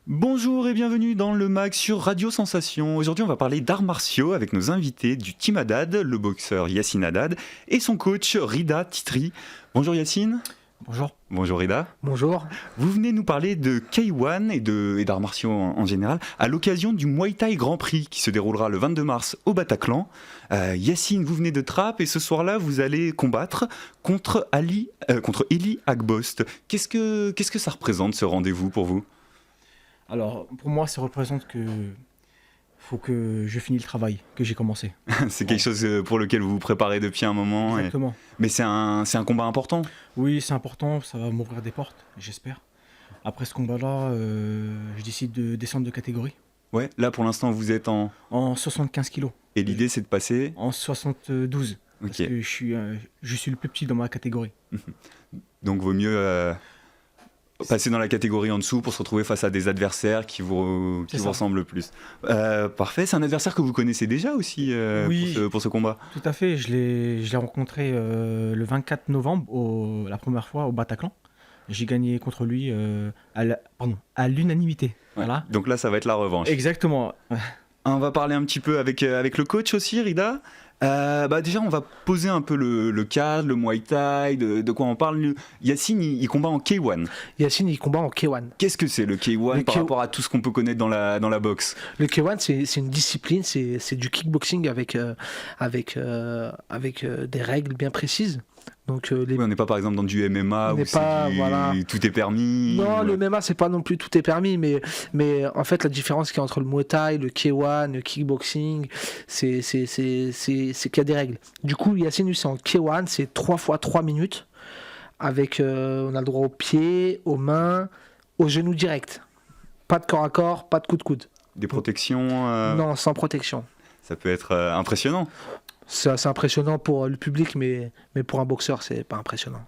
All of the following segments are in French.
Bonjour et bienvenue dans le MAG sur Radio Sensation. Aujourd'hui, on va parler d'arts martiaux avec nos invités du Team Haddad, le boxeur Yacine Haddad et son coach Rida Titri. Bonjour Yacine. Bonjour. Bonjour Rida. Bonjour. Vous venez nous parler de K1 et d'arts martiaux en général à l'occasion du Muay Thai Grand Prix qui se déroulera le 22 mars au Bataclan. Yacine, vous venez de Trappes et ce soir-là, vous allez combattre contre Eli Agbost. Qu'est-ce que ça représente ce rendez-vous pour vous ? Alors, pour moi, ça représente que faut que je finisse le travail que j'ai commencé. C'est quelque chose pour lequel vous vous préparez depuis un moment. Exactement. Mais c'est un combat important. Oui, c'est important, ça va m'ouvrir des portes, j'espère. Après ce combat-là, je décide de descendre de catégorie. Ouais, là pour l'instant vous êtes en 75 kilos. Et l'idée c'est de passer en 72. Parce que je suis le plus petit dans ma catégorie. Donc vaut mieux passer dans la catégorie en dessous pour se retrouver face à des adversaires qui vous ressemblent le plus. Parfait, c'est un adversaire que vous connaissez déjà aussi oui, pour ce combat. Tout à fait, je l'ai rencontré le 24 novembre, la première fois au Bataclan. J'ai gagné contre lui à l'unanimité. Ouais. Voilà. Donc là, ça va être la revanche. Exactement. On va parler un petit peu avec le coach aussi, Rida. Déjà, on va poser un peu le cadre, le Muay Thai, de quoi on parle. Yacine, il combat en K1. Yacine, il combat en K1. Qu'est-ce que c'est le K1 par rapport à tout ce qu'on peut connaître dans la boxe ? Le K1, c'est une discipline, c'est du kickboxing avec des règles bien précises. Donc, oui, on n'est pas par exemple dans du MMA où tout est permis. Non, le MMA, c'est pas non plus tout est permis, mais en fait, la différence qu'il y a entre le Muay Thai, le K1, le kickboxing, c'est qu'il y a des règles. Du coup, Yacine, c'est en K1, c'est 3 fois 3 minutes, avec, on a le droit aux pieds, aux mains, aux genoux directs. Pas de corps à corps, pas de coup de coude. Des protections Non, sans protection. Ça peut être impressionnant. C'est assez impressionnant pour le public, mais pour un boxeur, c'est pas impressionnant.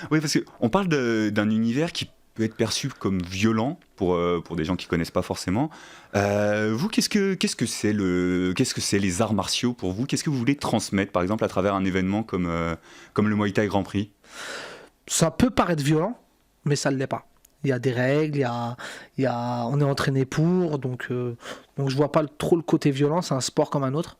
Oui, parce qu'on parle d'un univers qui peut être perçu comme violent pour des gens qui connaissent pas forcément. Vous, qu'est-ce que c'est les arts martiaux pour vous ? Qu'est-ce que vous voulez transmettre, par exemple, à travers un événement comme le Muay Thai Grand Prix ? Ça peut paraître violent, mais ça ne l'est pas. Il y a des règles, on est entraîné pour, donc je vois pas trop le côté violent, c'est un sport comme un autre.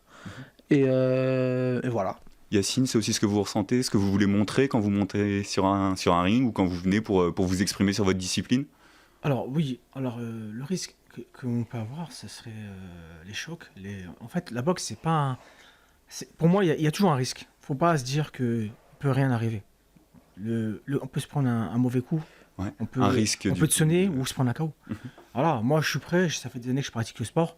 Et voilà. Yacine, c'est aussi ce que vous ressentez, ce que vous voulez montrer quand vous montez sur un ring ou quand vous venez pour vous exprimer sur votre discipline ? Alors oui, le risque qu'on peut avoir, ce serait les chocs. En fait, la boxe, c'est pas pour moi, il y a toujours un risque. Faut pas se dire qu'il peut rien arriver. On peut se prendre un mauvais coup. Ouais, on peut te sonner ou se prendre un KO. Voilà, moi je suis prêt, ça fait des années que je pratique le sport.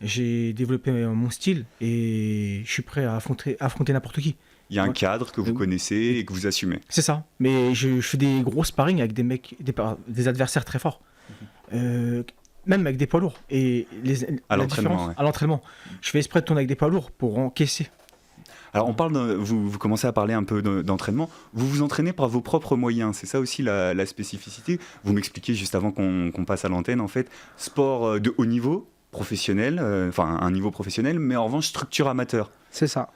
J'ai développé mon style et je suis prêt à affronter n'importe qui. Il y a un cadre que vous connaissez et que vous assumez. C'est ça, mais je fais des gros sparring avec des adversaires très forts. Même avec des poids lourds. Et à l'entraînement, à l'entraînement. Je fais exprès de tourner avec des poids lourds pour encaisser. Alors vous commencez à parler un peu d'entraînement. Vous vous entraînez par vos propres moyens, c'est ça aussi la spécificité. Vous m'expliquez juste avant qu'on passe à l'antenne, en fait, sport de haut niveau, professionnel, un niveau professionnel, mais en revanche structure amateur. C'est ça.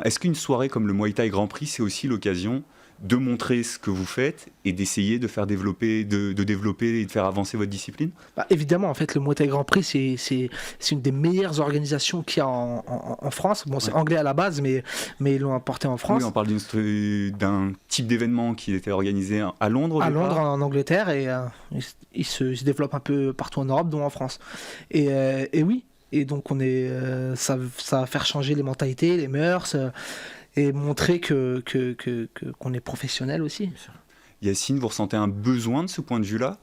Est-ce qu'une soirée comme le Muay Thai Grand Prix, c'est aussi l'occasion de montrer ce que vous faites et d'essayer de faire développer et de faire avancer votre discipline ? Évidemment, en fait, le Muay Thai Grand Prix, c'est une des meilleures organisations qu'il y a en France. Bon, c'est anglais à la base, mais ils l'ont apporté en France. Oui, on parle d'un type d'événement qui était organisé à Londres. À Londres, en Angleterre, et il se développe un peu partout en Europe, dont en France. Et oui, et donc ça va faire changer les mentalités, les mœurs. Et montrer qu'on est professionnel aussi. Yacine, vous ressentez un besoin de ce point de vue-là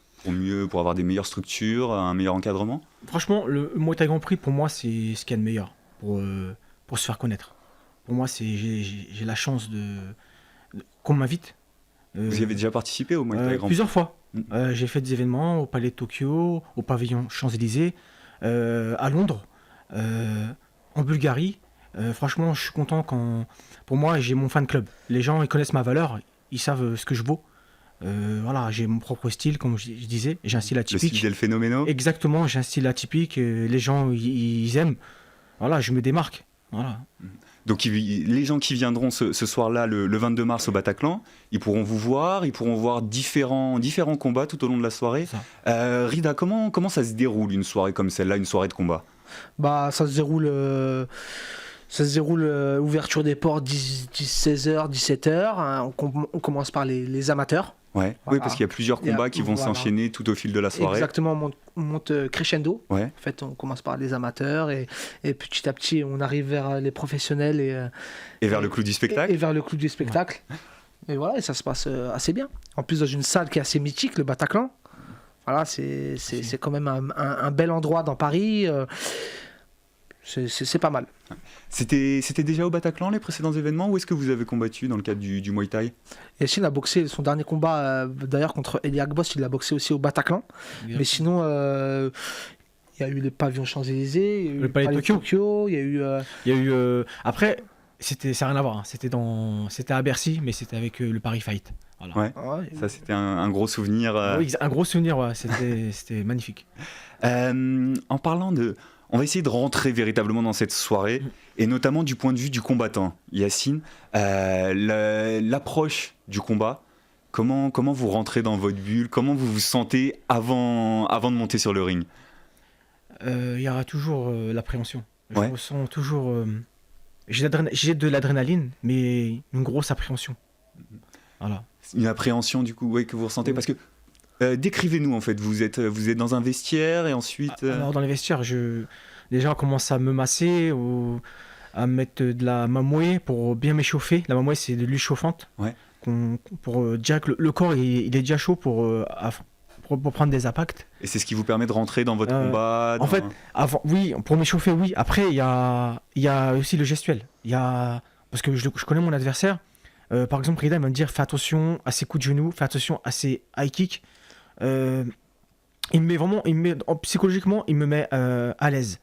pour avoir des meilleures structures, un meilleur encadrement ? Franchement, le Muay Thai Grand Prix, pour moi, c'est ce qu'il y a de meilleur pour se faire connaître. Pour moi, j'ai la chance qu'on m'invite. Vous y avez déjà participé au Muay Thai Grand Prix ? Plusieurs fois. J'ai fait des événements au Palais de Tokyo, au pavillon Champs-Élysées, à Londres, en Bulgarie. Franchement, je suis content pour moi, j'ai mon fan club. Les gens, ils connaissent ma valeur, ils savent ce que je vaux. Voilà, j'ai mon propre style, comme je disais. J'ai un style atypique. Le style del phénoméno. Exactement, j'ai un style atypique. Les gens, ils aiment. Voilà, je me démarque. Voilà. Donc les gens qui viendront ce soir-là, le 22 mars au Bataclan, ils pourront vous voir, ils pourront voir différents combats tout au long de la soirée. Rida, comment ça se déroule une soirée comme celle-là, une soirée de combat? Bah, ça se déroule. Ouverture des portes 16h, 17h. On commence par les amateurs. Ouais. Voilà. Oui, parce qu'il y a plusieurs combats qui vont s'enchaîner tout au fil de la soirée. Exactement, on monte crescendo. Ouais. En fait, on commence par les amateurs et petit à petit, on arrive vers les professionnels et vers le clou du spectacle. Et vers le clou du spectacle. Ouais. Et voilà, et ça se passe assez bien. En plus, dans une salle qui est assez mythique, le Bataclan. Voilà, c'est quand même un bel endroit dans Paris. C'est pas mal. C'était déjà au Bataclan les précédents événements ou est-ce que vous avez combattu dans le cadre du Muay Thai? Yacine a boxé son dernier combat d'ailleurs contre Eli Agbos, il a boxé aussi au Bataclan. Mais sinon, il y a eu les pavillons Champs-Élysées, il y a eu le palais de Tokyo, il y a eu. Après, ça n'a rien à voir. Hein. C'était à Bercy, mais c'était avec le Paris Fight. Voilà. Ouais. Ça c'était un gros souvenir. Oui, un gros souvenir. Ouais. C'était magnifique. En parlant de on va essayer de rentrer véritablement dans cette soirée, et notamment du point de vue du combattant. Yacine, l'approche du combat, comment vous rentrez dans votre bulle, comment vous vous sentez avant de monter sur le ring? Il y aura toujours l'appréhension. Je Ouais. ressens toujours... j'ai de l'adrénaline, mais une grosse appréhension. Voilà. Une appréhension du coup que vous ressentez, parce que décrivez-nous en fait, vous êtes dans un vestiaire et ensuite... Alors dans les vestiaires, les gens commencent à me masser ou à mettre de la mamoué pour bien m'échauffer. La mamoué, c'est de l'huile chauffante. Ouais. Pour dire que le corps il est déjà chaud pour prendre des impacts. Et c'est ce qui vous permet de rentrer dans votre combat En fait, oui, pour m'échauffer, oui. Après, il y a aussi le gestuel. Parce que je connais mon adversaire. Par exemple, Rida il va me dire fais attention à ses coups de genoux, fais attention à ses high kicks. Psychologiquement, il me met à l'aise.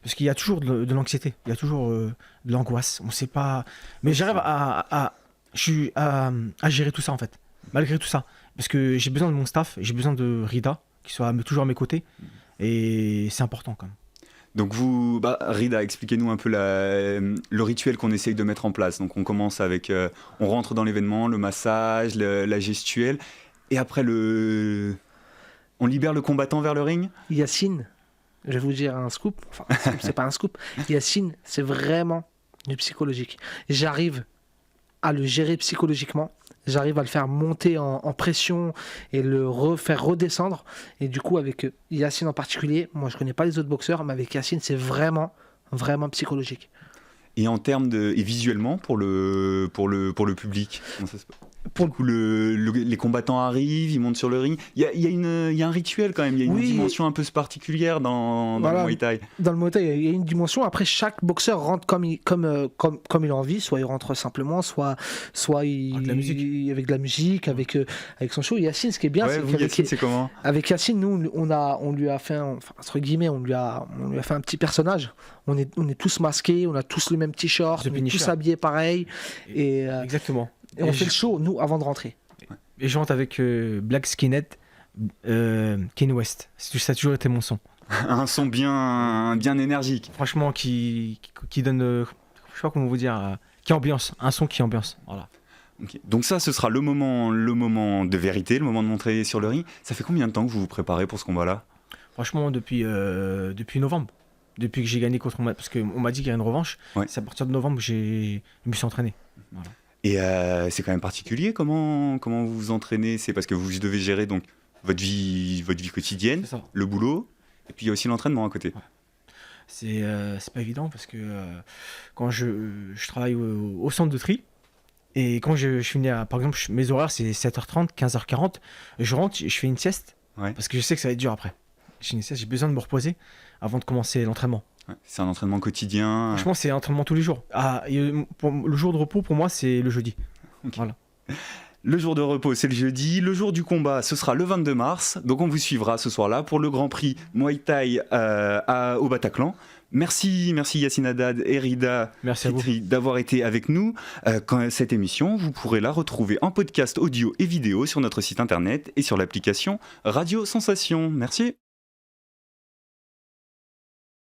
Parce qu'il y a toujours de l'anxiété, il y a toujours de l'angoisse. On sait pas. Mais j'arrive à gérer tout ça en fait, malgré tout ça. Parce que j'ai besoin de mon staff, j'ai besoin de Rida qui soit toujours à mes côtés. Et c'est important quand même. Donc Rida, expliquez-nous un peu le rituel qu'on essaye de mettre en place. Donc on commence avec, on rentre dans l'événement, le massage, la gestuelle, et après on libère le combattant vers le ring. Yacine, je vais vous dire un scoop, enfin c'est pas un scoop, Yacine c'est vraiment du psychologique. J'arrive à le gérer psychologiquement, j'arrive à le faire monter en pression et faire redescendre. Et du coup, avec Yacine en particulier, moi je connais pas les autres boxeurs, mais avec Yacine, c'est vraiment, vraiment psychologique. Et en termes et visuellement pour le public, comment ça se passe? Du coup, les combattants arrivent, ils montent sur le ring. Il y a un rituel quand même, il y a une dimension un peu particulière dans le Muay Thai. Dans le Muay Thai, il y a une dimension. Après, chaque boxeur rentre comme il a envie. Soit il rentre simplement, soit avec de la musique, avec son show. Yacine, ce qui est bien, c'est qu'avec Yacine, c'est comment? Avec Yacine, nous, on lui a fait, entre guillemets, on lui a fait un petit personnage. On est tous masqués, on a tous le même t-shirt, on est tous habillés pareil. Exactement. Et on fait le show, nous, avant de rentrer. Et je rentre avec Black Skinhead, Kanye West. Ça a toujours été mon son. Un son bien énergique. Franchement, qui donne, je sais pas comment vous dire, qui ambiance. Un son qui ambiance. Voilà. Okay. Donc ça, ce sera le moment de vérité, le moment de montrer sur le ring. Ça fait combien de temps que vous vous préparez pour ce combat-là? Franchement, depuis novembre. Depuis que j'ai gagné contre moi, parce qu'on m'a dit qu'il y a une revanche. Ouais. C'est à partir de novembre que je me suis entraîné. Voilà. Et c'est quand même particulier comment vous vous entraînez? C'est parce que vous devez gérer donc votre vie quotidienne, le boulot, et puis il y a aussi l'entraînement à côté. Ouais. C'est pas évident parce que quand je travaille au centre de tri, et quand je finis, par exemple, mes horaires c'est 7h30, 15h40, je rentre, je fais une sieste, parce que je sais que ça va être dur après. J'ai besoin de me reposer avant de commencer l'entraînement. C'est un entraînement quotidien. Franchement, c'est un entraînement tous les jours. Le jour de repos, pour moi, c'est le jeudi. Okay. Voilà. Le jour de repos, c'est le jeudi. Le jour du combat, ce sera le 22 mars. Donc, on vous suivra ce soir-là pour le Grand Prix Muay Thai au Bataclan. Merci Yacine Haddad et Rida Fitri d'avoir été avec nous. Cette émission, vous pourrez la retrouver en podcast audio et vidéo sur notre site internet et sur l'application Radio Sensation. Merci.